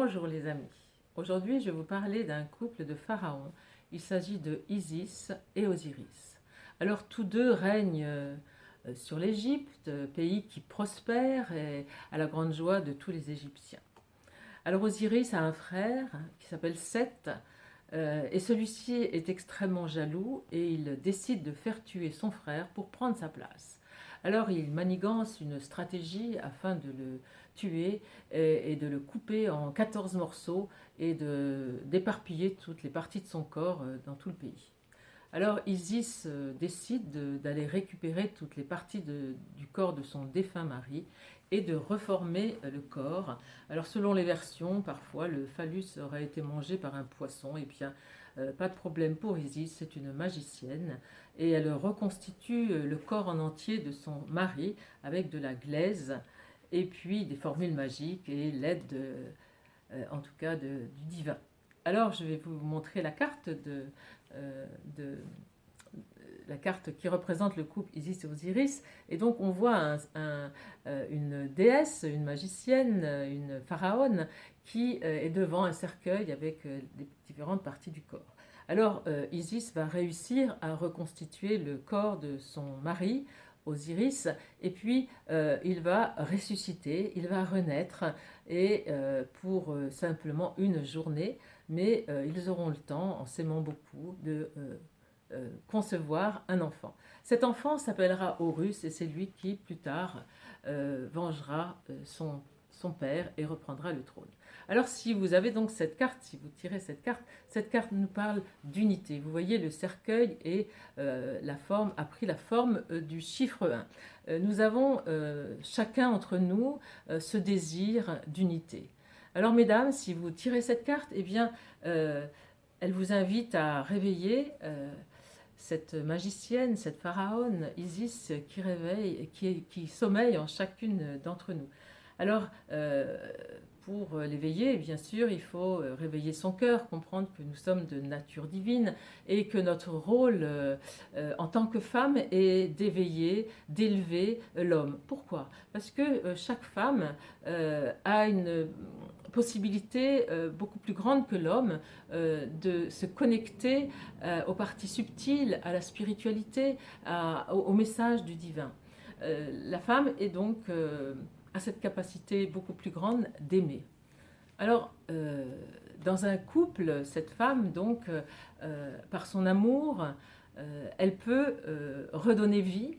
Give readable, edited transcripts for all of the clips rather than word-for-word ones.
Bonjour les amis, aujourd'hui je vais vous parler d'un couple de pharaons. Il s'agit de Isis et Osiris. Alors tous deux règnent sur l'Égypte, pays qui prospère et à la grande joie de tous les Égyptiens. Alors Osiris a un frère qui s'appelle Seth et celui-ci est extrêmement jaloux et il décide de faire tuer son frère pour prendre sa place. Alors il manigance une stratégie afin de le tuer et de le couper en 14 morceaux et d'éparpiller toutes les parties de son corps dans tout le pays. Alors Isis décide d'aller récupérer toutes les parties du corps de son défunt mari et de reformer le corps. Alors selon les versions, parfois le phallus aurait été mangé par un poisson. Et bien pas de problème pour Isis, c'est une magicienne et elle reconstitue le corps en entier de son mari avec de la glaise et puis des formules magiques et l'aide en tout cas du divin. Alors je vais vous montrer la carte de la carte qui représente le couple Isis et Osiris. Et donc on voit une déesse, une magicienne, une pharaone qui est devant un cercueil avec les différentes parties du corps. Alors Isis va réussir à reconstituer le corps de son mari, Osiris, et puis il va ressusciter, il va renaître, et pour simplement une journée, mais ils auront le temps, en s'aimant beaucoup, de concevoir un enfant. Cet enfant s'appellera Horus et c'est lui qui, plus tard, vengera son père et reprendra le trône. Alors si vous avez donc cette carte, si vous tirez cette carte nous parle d'unité. Vous voyez, le cercueil et a pris la forme du chiffre 1. Nous avons chacun entre nous ce désir d'unité. Alors mesdames, si vous tirez cette carte, eh bien, elle vous invite à réveiller cette magicienne, cette pharaone, Isis, qui réveille, qui sommeille en chacune d'entre nous. Alors, pour l'éveiller, bien sûr, il faut réveiller son cœur, comprendre que nous sommes de nature divine et que notre rôle en tant que femme est d'éveiller, d'élever l'homme. Pourquoi? Parce que chaque femme a une possibilité beaucoup plus grande que l'homme de se connecter aux parties subtiles, à la spiritualité, au message du divin. La femme est donc a cette capacité beaucoup plus grande d'aimer. Alors, dans un couple, cette femme, donc, par son amour, elle peut redonner vie,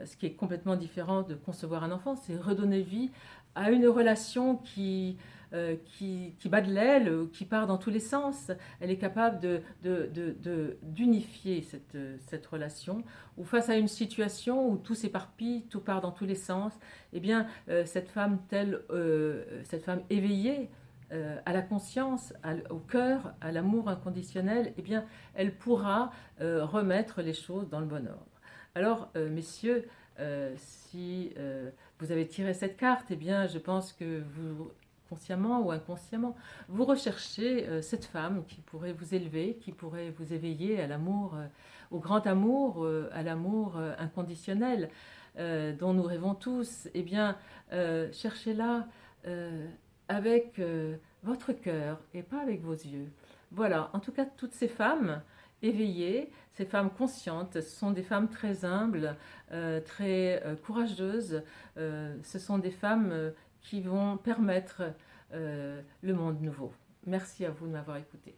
ce qui est complètement différent de concevoir un enfant, c'est redonner vie à une relation qui bat de l'aile, qui part dans tous les sens. Elle est capable d'unifier cette relation, ou face à une situation où tout s'éparpille, tout part dans tous les sens, eh bien, cette femme éveillée, à la conscience, au cœur, à l'amour inconditionnel, eh bien, elle pourra remettre les choses dans le bon ordre. Alors, messieurs, si vous avez tiré cette carte, eh bien, je pense que vous, consciemment ou inconsciemment, vous recherchez cette femme qui pourrait vous élever, qui pourrait vous éveiller à l'amour, au grand amour, à l'amour inconditionnel dont nous rêvons tous. Eh bien, cherchez-la avec votre cœur et pas avec vos yeux. Voilà, en tout cas, toutes ces femmes éveillées, ces femmes conscientes, ce sont des femmes très humbles, très courageuses. Ce sont des femmes qui vont permettre le monde nouveau. Merci à vous de m'avoir écouté.